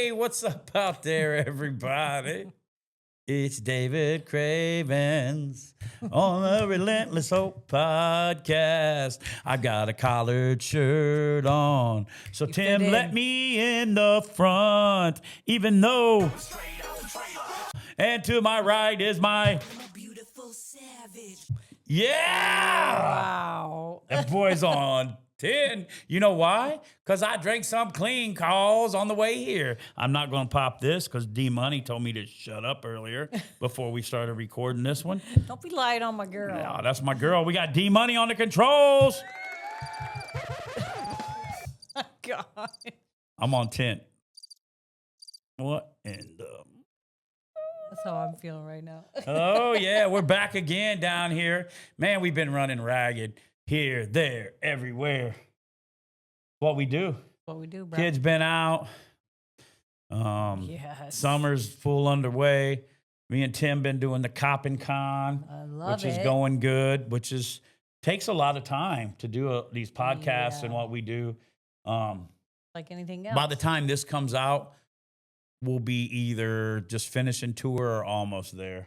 Hey, what's up out there, everybody? It's David Cravens on the Relentless Hope Podcast. I got a collared shirt on, so Tim let me in the front, even though. And to my right is my beautiful savage. Yeah! Wow. That boy's on 10. You know why? Because I drank some clean calls on the way here. I'm not going to pop this because D-Money told me to shut up earlier before we started recording this one. Don't be lying on my girl. No, that's my girl. We got D-Money on the controls. God. I'm on 10. What in the... That's how I'm feeling right now. Oh, yeah. We're back again down here. Man, we've been running ragged. Here, there, everywhere. What we do. What we do, bro. Kids been out. Yes. Summer's full underway. Me and Tim been doing the Coppin' Con, which is going good, which is takes a lot of time to do these podcasts and what we do. Like anything else. By the time this comes out, we'll be either just finishing tour or almost there.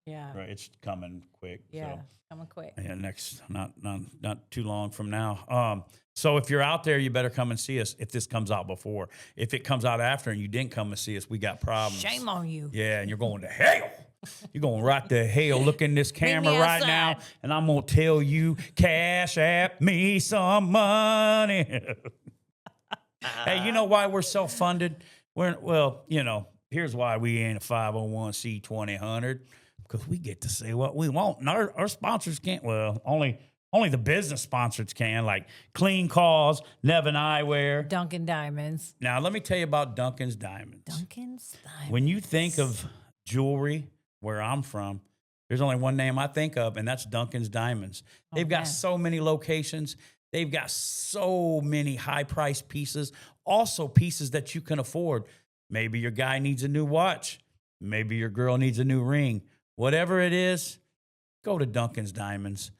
Yeah. Right. It's coming quick. Yeah. So. Coming quick. Yeah, next, not too long from now. So if you're out there, you better come and see us if this comes out before. If it comes out after and you didn't come and see us, we got problems. Shame on you. Yeah, and you're going to hell. You're going right to hell. Look in this camera right now, and I'm going to tell you, cash at me some money. Hey, you know why we're self-funded? Here's why we ain't a 501c2000. Because we get to say what we want. And our sponsors can't, only the business sponsors can, like Clean Calls, Nevin Eyewear. Dunkin Diamonds. Now, let me tell you about Dunkin's Diamonds. Dunkin's Diamonds. When you think of jewelry, where I'm from, there's only one name I think of, and that's Dunkin's Diamonds. They've got so many locations. They've got so many high-priced pieces, also pieces that you can afford. Maybe your guy needs a new watch. Maybe your girl needs a new ring. Whatever it is, go to Dunkin's Diamonds.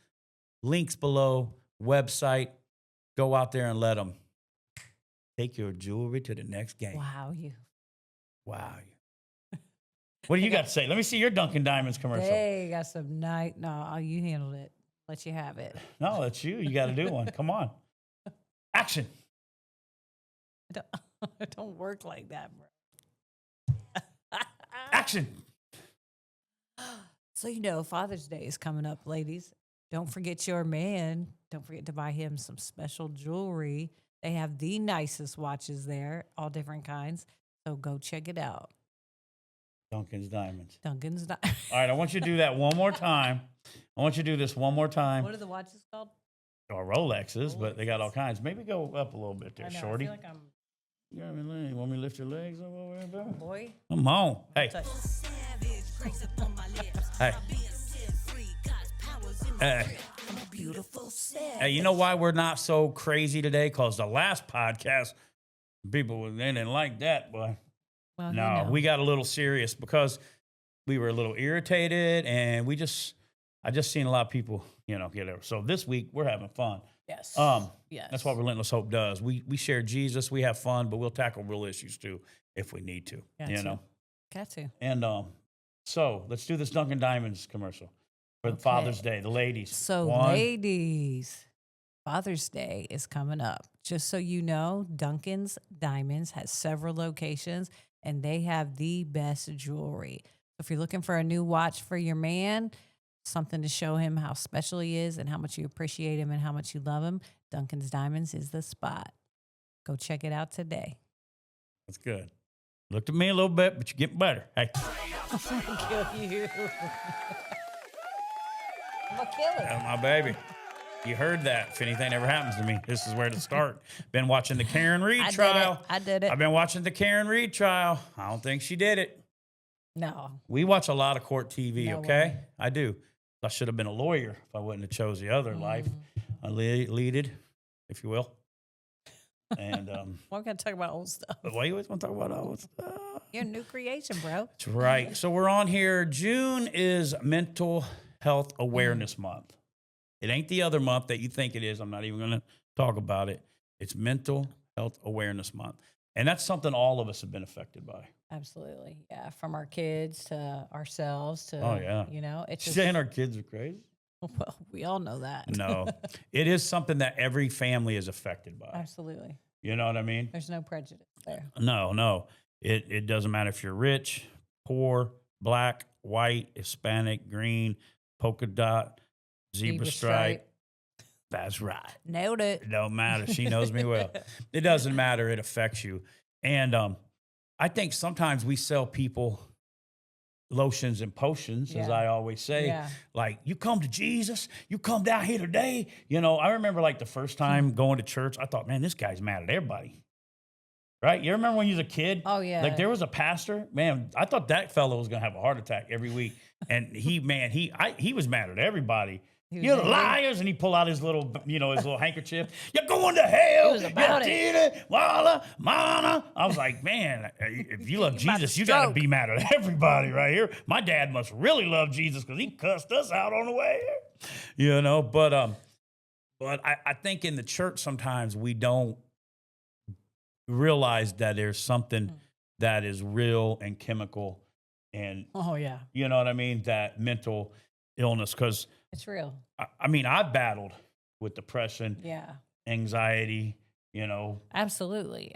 Links below, website. Go out there and let them take your jewelry to the next game. Wow. What do you got to say? Let me see your Dunkin' Diamonds commercial. They got some night. No, you handled it. Let you have it. No, that's you. You got to do one. Come on. Action. It don't work like that, bro. Action. So, Father's Day is coming up, ladies. Don't forget your man. Don't forget to buy him some special jewelry. They have the nicest watches there, all different kinds. So go check it out. Dunkin's Diamonds. Dunkin's Diamonds. All right, I want you to do that one more time. I want you to do this one more time. What are the watches called? Or Rolexes, but they got all kinds. Maybe go up a little bit there, shorty. I feel like You want me to lift your legs up over there, baby? Boy. Come on. Hey. Hey. Hey, you know why we're not so crazy today? Because the last podcast, people, they didn't like that, boy. Well, no, we got a little serious because we were a little irritated, and I just seen a lot of people, get over. So this week, we're having fun. Yes. Yes. That's what Relentless Hope does. We share Jesus, we have fun, but we'll tackle real issues too if we need to. Got to. And so let's do this Dunkin' Diamonds commercial for Father's Day. The ladies. So ladies, Father's Day is coming up. Just so you know, Dunkin's Diamonds has several locations, and they have the best jewelry. So if you're looking for a new watch for your man, something to show him how special he is and how much you appreciate him and how much you love him, Dunkin's Diamonds is the spot. Go check it out today. That's good. Looked at me a little bit, but you're getting better. Hey. I'm going to kill you. I'm going to kill it. That's my baby. You heard that. If anything ever happens to me, this is where to start. Been watching the Karen Reed trial. I did it. I've been watching the Karen Reed trial. I don't think she did it. No. We watch a lot of court TV, No okay? way. I do. I should have been a lawyer if I wouldn't have chose the other life. I leaded, if you will. And we're going to talk about old stuff. why you always want to talk about old stuff? You're a new creation, bro. That's right. So we're on here. June is Mental Health Awareness Month. It ain't the other month that you think it is. I'm not even going to talk about it. It's Mental Health Awareness Month. And that's something all of us have been affected by. Absolutely. Yeah. From our kids to ourselves to, Oh, yeah. it's just, Saying our kids are crazy? well, we all know that. No. It is something that every family is affected by. Absolutely. You know what I mean? There's no prejudice there. No. It doesn't matter if you're rich, poor, black, white, Hispanic, green, polka dot, zebra stripe. That's right. Nailed it. It don't matter. She knows me well. It doesn't matter. It affects you. And I think sometimes we sell people lotions and potions, as I always say. Like, you come to Jesus, you come down here today. I remember like the first time going to church, I thought, man, this guy's mad at everybody. Right? You remember when you was a kid? Oh, yeah. Like, there was a pastor, man, I thought that fellow was going to have a heart attack every week. And he was mad at everybody. You're the liars. And he pull out his little, his little handkerchief. You're going to hell. It was about it. Walla, mana. I was like, man, if you love Jesus, you got to be mad at everybody right here. My dad must really love Jesus because he cussed us out on the way here. But I think in the church sometimes we don't realize that there's something that is real and chemical and, you know what I mean? That mental illness, because it's real. I mean, I've battled with depression, anxiety, Absolutely.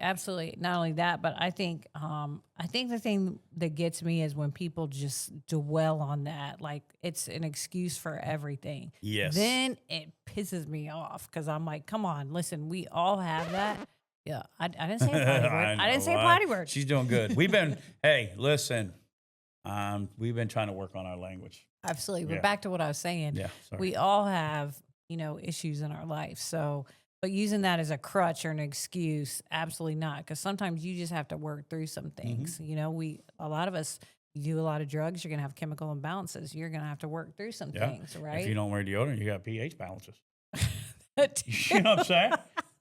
Not only that, but I think the thing that gets me is when people just dwell on that, like it's an excuse for everything. Yes. Then it pisses me off because I'm like, come on, listen, we all have that. Yeah, I didn't say a potty word. I didn't say a potty word. She's doing good. Hey, listen, we've been trying to work on our language. Absolutely. But back to what I was saying. Yeah, sorry. We all have, issues in our life. So, but using that as a crutch or an excuse, absolutely not. Because sometimes you just have to work through some things. A lot of us, you do a lot of drugs, you're going to have chemical imbalances. You're going to have to work through some things, right? If you don't wear deodorant, you got pH balances. You know what I'm saying?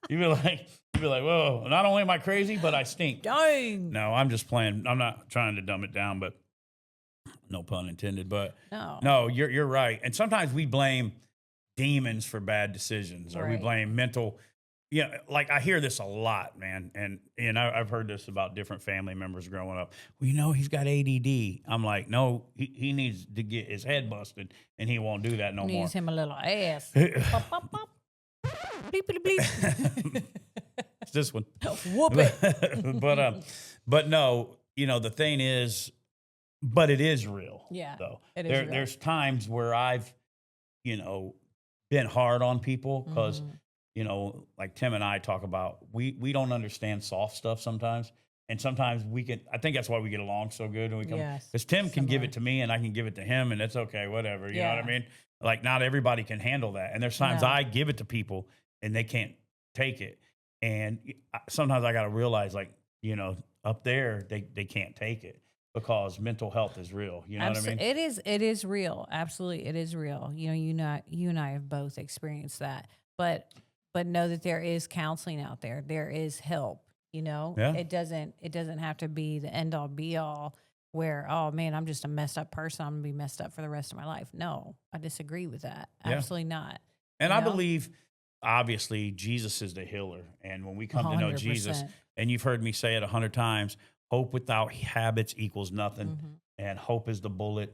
You'd be like, whoa, not only am I crazy, but I stink. Dang. No, I'm just playing. I'm not trying to dumb it down, but no pun intended. But no, you're right. And sometimes we blame demons for bad decisions, or we blame mental. Yeah, like I hear this a lot, man. And I've heard this about different family members growing up. Well, he's got ADD. I'm like, no, he needs to get his head busted, and he won't do that no more. Needs him a little ass. Pop, pop, pop. Bleep, bleep, bleep. It's this one. Whoop it. But no, the thing is, but it is real. Yeah, though. It is real. There's times where I've, been hard on people because, like Tim and I talk about, we don't understand soft stuff sometimes. And sometimes I think that's why we get along so good when we come. Because Tim can give it to me and I can give it to him and it's okay, whatever. You know what I mean? Like, not everybody can handle that. And there's times I give it to people and they can't take it. And sometimes I got to realize, like, up there, they can't take it because mental health is real. You know what I mean? It is real. Absolutely. It is real. You and I have both experienced that, but know that there is counseling out there. There is help, it doesn't have to be the end all be all where, oh man, I'm just a messed up person. I'm gonna be messed up for the rest of my life. No, I disagree with that. Absolutely not. And I believe, obviously, Jesus is the healer. And when we come 100%. To know Jesus, and you've heard me say it 100 times, hope without habits equals nothing. Mm-hmm. And hope is the bullet,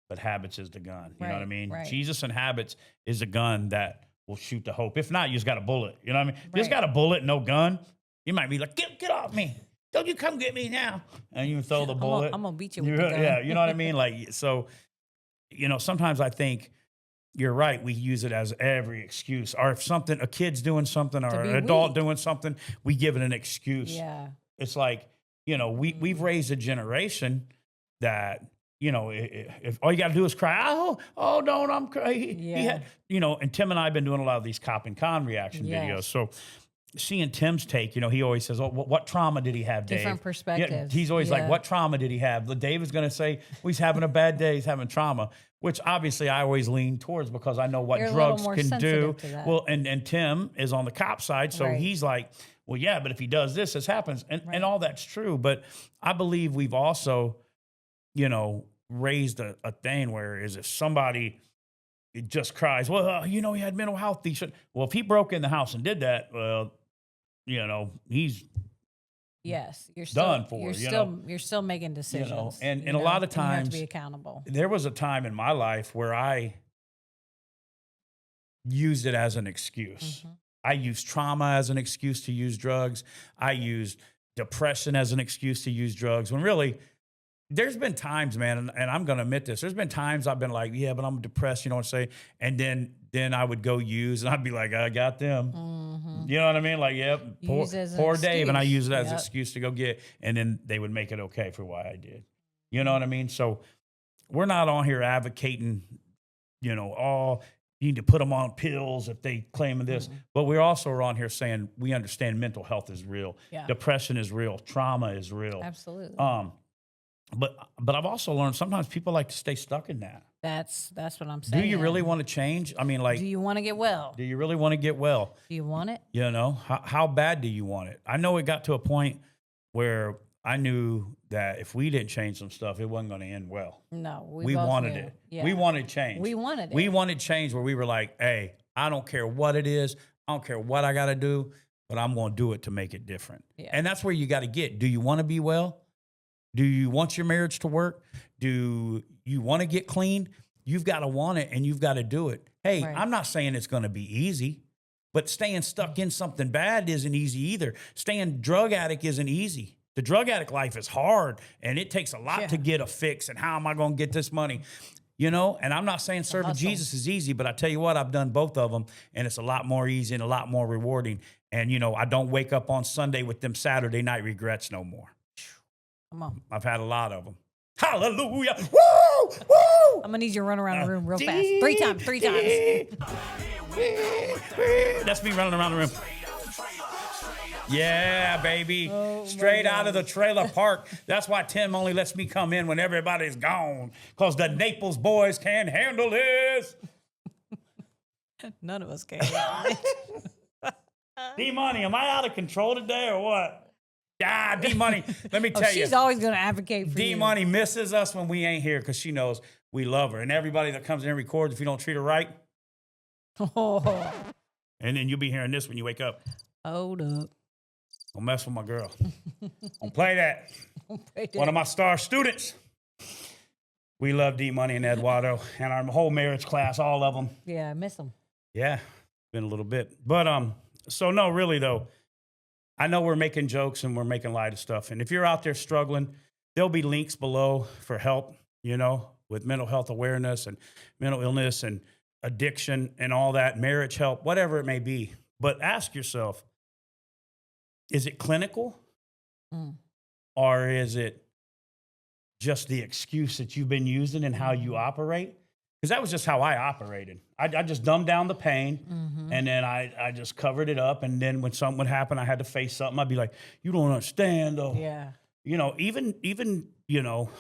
but habits is the gun. You know what I mean? Right. Jesus and habits is a gun that will shoot the hope. If not, you just got a bullet. You know what I mean? If you just got a bullet, no gun, you might be like, get off me. Don't you come get me now. And you throw the bullet. I'm going to beat you with the gun. Yeah, you know what I mean? Like, so, sometimes I think you're right. We use it as every excuse. Or if a kid's doing something or an adult doing something, we give it an excuse. Yeah. It's like, we've raised a generation that, if all you got to do is cry, oh, don't, I'm crying. Yeah. And Tim and I have been doing a lot of these cop and con reaction videos. So seeing Tim's take, he always says, oh, what trauma did he have, Dave? Different perspectives. Yeah, he's always like, what trauma did he have? Dave is going to say, well, he's having a bad day, he's having trauma, which obviously I always lean towards because I know what drugs can do. Well, and Tim is on the cop side, so he's like, well, yeah, but if he does this happens. And all that's true. But I believe we've also, raised a thing where is if somebody just cries, well, he had mental health. Well, if he broke in the house and did that, well, he's Yes, you're done for, you're still making decisions. And a lot of and you have to times be accountable. there was a time in my life where I used it as an excuse. Mhm. I used trauma as an excuse to use drugs. I used depression as an excuse to use drugs, when really there's been times, man, and I'm going to admit this. There's been times I've been like, yeah, but I'm depressed, you know what I'm saying? And then I would go use, and I'd be like, I got them. Mhm. You know what I mean? Like, yep, Use as an poor Dave, and I excuse. use it as an Yep. excuse to go get, and then they would make it okay for why I did. You know what I mean? So we're not on here advocating, all you need to put them on pills if they claim this, but we're also on here saying we understand mental health is real, Yeah. depression is real, trauma is real. Absolutely. But I've also learned sometimes people like to stay stuck in that. That's what I'm Do saying. you really want to change? I mean, like, Do you want to get well? do you really want to get well? Do you want it? How bad do you want it? I know it got to a point where I knew that if we didn't change some stuff, it wasn't going to end well. No, We both wanted knew. it. Yeah. We wanted change. We wanted it. We wanted change where we were like, hey, I don't care what it is. I don't care what I got to do, but I'm going to do it to make it different. Yeah. And that's where you got to get. Do you want to be well? Do you want your marriage to work? Do you want to get clean? You've got to want it and you've got to do it. Hey, Right. I'm not saying it's going to be easy, but staying stuck in something bad isn't easy either. Staying drug addict isn't easy. The drug addict life is hard and it takes a lot to get a fix. And how am I going to get this money? And I'm not saying serving hustle. Jesus is easy, but I tell you what, I've done both of them and it's a lot more easy and a lot more rewarding. And, I don't wake up on Sunday with them Saturday night regrets no more. Come on. I've had a lot of them. Hallelujah. Woo! Woo! I'm gonna need you to run around the room real fast. Three times. That's me running around the room. Yeah, baby. Straight out of the trailer park. That's why Tim only lets me come in when everybody's gone. Because the Naples boys can't handle this. None of us can. D-Money, am I out of control today or what? Ah, D-Money, let me tell you. She's always gonna advocate for you. D-Money misses us when we ain't here because she knows we love her. And everybody that comes in and records, if you don't treat her right, Oh, and then you'll be hearing this when you wake up. hold up. Don't mess with my girl. Don't play that. One of my star students. We love D-Money and Eduardo and our whole marriage class, all of them. Yeah, I miss them. Yeah, been a little bit. But so no, really though, I know we're making jokes and we're making light of stuff. And if you're out there struggling, there'll be links below for help, with mental health awareness and mental illness and addiction and all that, marriage help, whatever it may be. But ask yourself, is it clinical or is it just the excuse that you've been using and how you operate? Because that was just how I operated. I just dumbed down the pain, and then I just covered it up. And then when something would happen, I had to face something. I'd be like, "You don't understand, though." Yeah. Even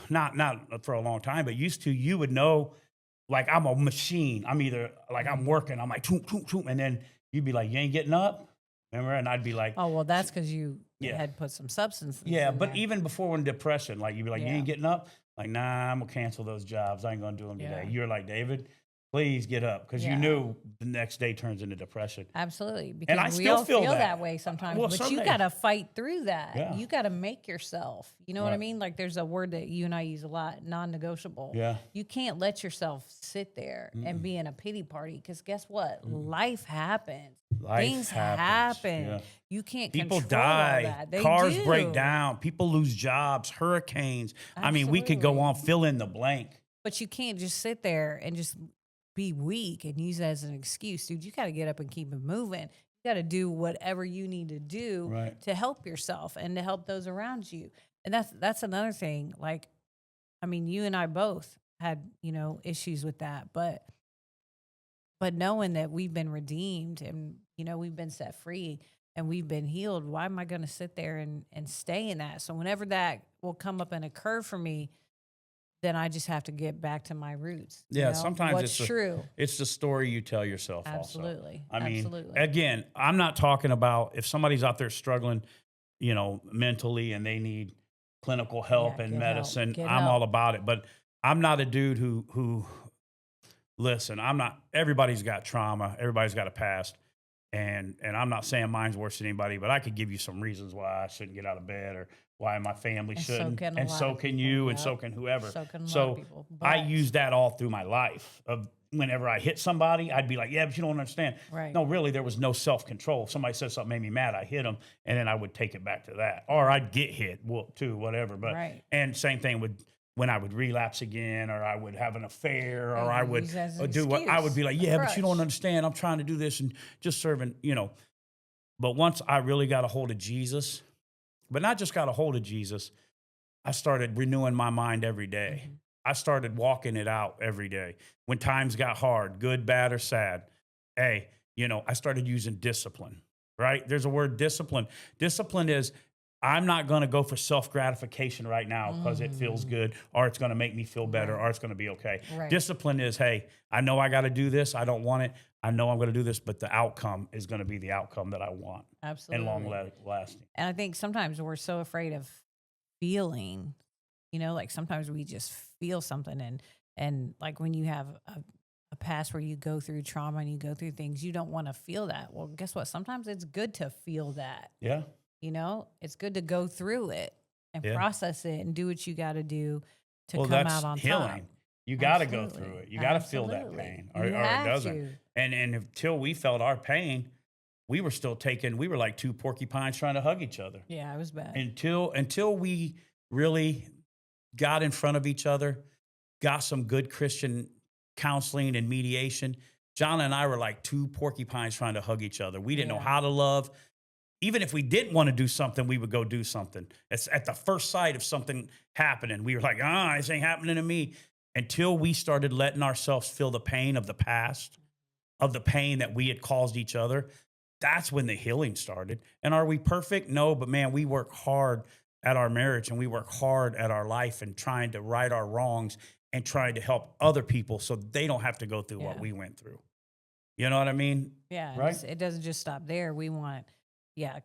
not for a long time, but used to, you would know, like I'm a machine. I'm either like I'm working. I'm like, choom, choom, choom, and then you'd be like, "You ain't getting up," remember? And I'd be like, Oh well, that's because you Yeah. had put some substance. "Yeah," in but there. even before when depression, like you'd be like, "You Yeah. ain't getting up." Like, nah, I'm gonna cancel those jobs. I ain't gonna do them today. Yeah. You're like, David, please get up, because you Yeah. knew the next day turns into depression. Absolutely, because I we still all feel feel that. that way sometimes. Well, but some you days. got to fight through that. Yeah. You got to make yourself. You know what I Right. mean? Like there's a word that you and I use a lot, non-negotiable. Yeah. You can't let yourself sit there and be in a pity party because guess what? Life happens. Life Things happens. happen. Yeah. You can't People control all die, that. They cars do. break down, people lose jobs, hurricanes. I mean, we could go Absolutely. on, fill in the blank. But you can't just sit there and just be weak and use that as an excuse, dude. You got to get up and keep it moving. You got to do whatever you need to do Right. to help yourself and to help those around you. And that's another thing. Like, I mean, you and I both had, issues with that, but knowing that we've been redeemed and, we've been set free and we've been healed, why am I going to sit there and stay in that? So whenever that will come up and occur for me, then I just have to get back to my roots. Yeah, sometimes what's true. It's the story you tell yourself Absolutely. also. I mean, Absolutely. again, I'm not talking about if somebody's out there struggling, mentally and they need clinical help Yeah, and get medicine. help. Get I'm help. all about it. But I'm not a dude who listen, everybody's got trauma. Everybody's got a past. And I'm not saying mine's worse than anybody, but I could give you some reasons why I shouldn't get out of bed or why my family shouldn't. And so can you, and so can whoever. So can a lot So of people. I use that all through my life. Of whenever I hit somebody, I'd be like, yeah, but you don't understand. Right. No, really, there was no self-control. If somebody said something made me mad, I hit them, and then I would take it back to that. Or I'd get hit, too, whatever. But and same thing with when I would relapse again, or I would have an affair, or I would do what I would be like, yeah, but you don't understand. I'm trying to do this and just serving, But once I really got a hold of Jesus, but not just got a hold of Jesus, I started renewing my mind every day. Mm-hmm. I started walking it out every day. When times got hard, good, bad, or sad, hey, I started using discipline, right? There's a word discipline. Discipline is, I'm not going to go for self-gratification right now because it feels good, or it's going to make me feel better, or it's going to be okay. Right. Discipline is, hey, I know I got to do this. I don't want it. I know I'm going to do this, but the outcome is going to be the outcome that I want. Absolutely. And long lasting. And I think sometimes we're so afraid of feeling, like sometimes we just feel something. And like when you have a past where you go through trauma and you go through things, you don't want to feel that. Well, guess what? Sometimes it's good to feel that. Yeah. It's good to go through it and process it and do what you got to do to come that's out on healing. top. You got to go through it. You got to feel that pain, or it doesn't. And until we felt our pain, we were still we were like two porcupines trying to hug each other. Yeah, it was bad. Until we really got in front of each other, got some good Christian counseling and mediation. Jahnna and I were like two porcupines trying to hug each other. We didn't know how to love. Even if we didn't want to do something, we would go do something. It's at the first sight of something happening, we were like, this ain't happening to me. Until we started letting ourselves feel the pain of the past, of the pain that we had caused each other, that's when the healing started. And are we perfect? No, but man, we work hard at our marriage and we work hard at our life and trying to right our wrongs and trying to help other people so they don't have to go through what we went through. You know what I mean? Yeah, right? It doesn't just stop there. We want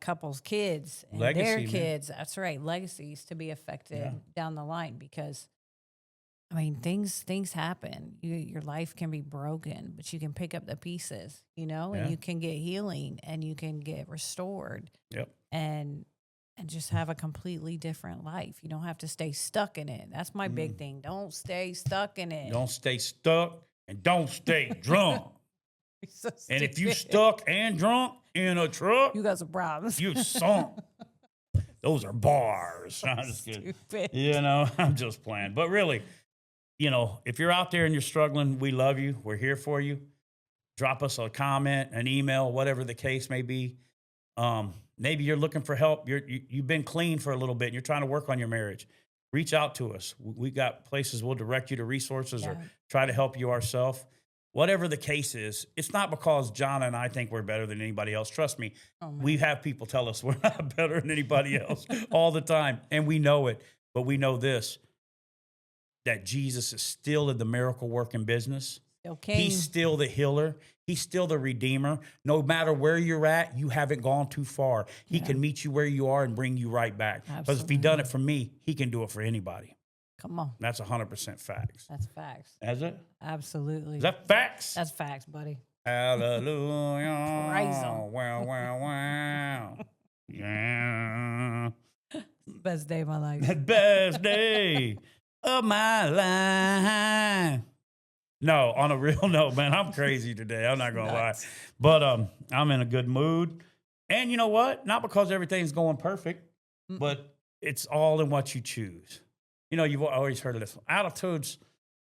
couples, kids, and legacy, their kids. Man. That's right. Legacies to be affected down the line because, things happen. Your life can be broken, but you can pick up the pieces, and you can get healing and you can get restored. Yep. And just have a completely different life. You don't have to stay stuck in it. That's my big thing. Don't stay stuck in it. Don't stay stuck and don't stay drunk. So and if you stuck and drunk in a truck, you got some problems. You sunk. Those are bars. I'm just kidding. I'm just playing. But really, if you're out there and you're struggling, we love you. We're here for you. Drop us a comment, an email, whatever the case may be. Maybe you're looking for help. You've been clean for a little bit and you're trying to work on your marriage. Reach out to us. We got places we'll direct you to resources or try to help you ourselves. Whatever the case is, it's not because Jahnna and I think we're better than anybody else. Trust me, we have people tell us we're not better than anybody else all the time, and we know it. But we know this, that Jesus is still in the miracle working business. He's still the healer. He's still the redeemer. No matter where you're at, you haven't gone too far. He can meet you where you are and bring you right back. Because if he done it for me, he can do it for anybody. Come on. That's 100% facts. That's facts. Is it? Absolutely. Is that facts? That's facts, buddy. Hallelujah. Praise him. Wow, wow, wow. Yeah. Best day of my life. Best day of my life. No, on a real note, man, I'm crazy today. I'm not going to lie. But I'm in a good mood. And you know what? Not because everything's going perfect, but it's all in what you choose. You've always heard of this. Attitudes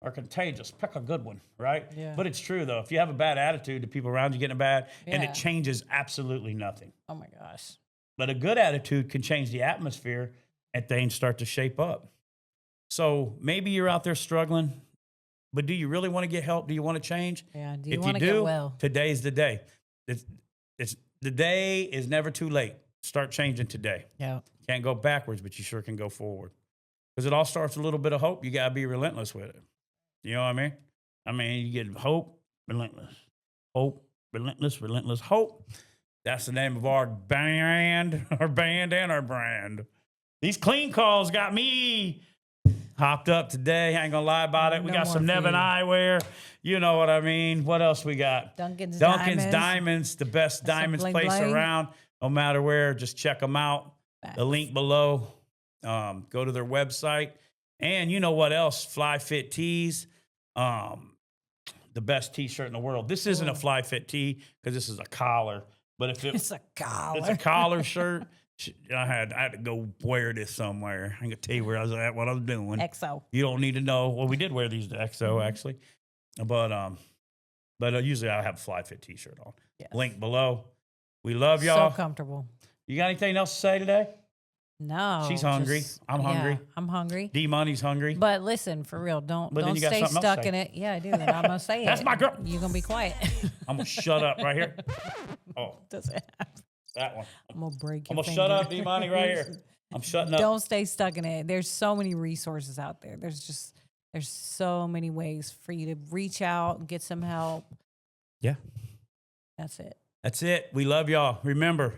are contagious. Pick a good one, right? Yeah. But it's true, though. If you have a bad attitude, the people around you getting a bad, and it changes absolutely nothing. Oh, my gosh. But a good attitude can change the atmosphere, and things start to shape up. So maybe you're out there struggling, but do you really want to get help? Do you want to change? Yeah, do you want to get well? Today's the day. The day is never too late. Start changing today. Yeah. Can't go backwards, but you sure can go forward. Because it all starts with a little bit of hope. You got to be relentless with it. You know what I mean? You get hope, relentless. Hope, relentless hope. That's the name of our band and our brand. These clean calls got me Hopped up today. I ain't gonna lie about it. We No got more some Nevin food. eyewear. You know what I mean. What else we got? Dunkin's Diamonds, the best That's some diamonds bling place bling. around. No matter where, just check them out. Facts. The link below. Go to their website. And you know what else? Flyfit tees. The best t-shirt in the world. This isn't a Flyfit tee because this is a collar. But if It's a collar. it's a collar shirt, I had to go wear this somewhere. I can tell you where I was at, what I was doing. XO. You don't need to know. Well, we did wear these to XO actually, but usually I have a Flyfit t-shirt on. Yes. Link below. We love y'all. So comfortable. You got anything else to say today? No. She's hungry. I'm hungry. I'm hungry. D Money's hungry. But listen, for real, don't But then you got stay something else to stuck say. in it. Yeah, I do. And I'm gonna say That's it. my girl. You're gonna be quiet. I'm gonna shut up right here. Oh, Does it happen? that one. I'm gonna break I'm your gonna shut finger. up, D Money, right here. I'm shutting up. Don't stay stuck in it. There's so many resources out there. There's so many ways for you to reach out and get some help. Yeah. That's it. That's it. We love y'all. Remember,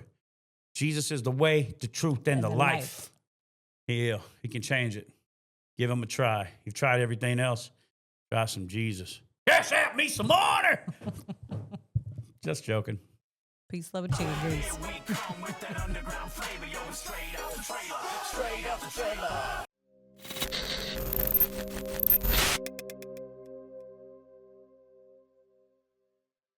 Jesus is the way, the truth, and the life. Yeah, he can change it. Give him a try. You've tried everything else. Try some Jesus. Yes, help me some more. Just joking. Peace, love, and chicken grease. Here we come with that underground flavor, yo, straight out the trailer, straight out the trailer.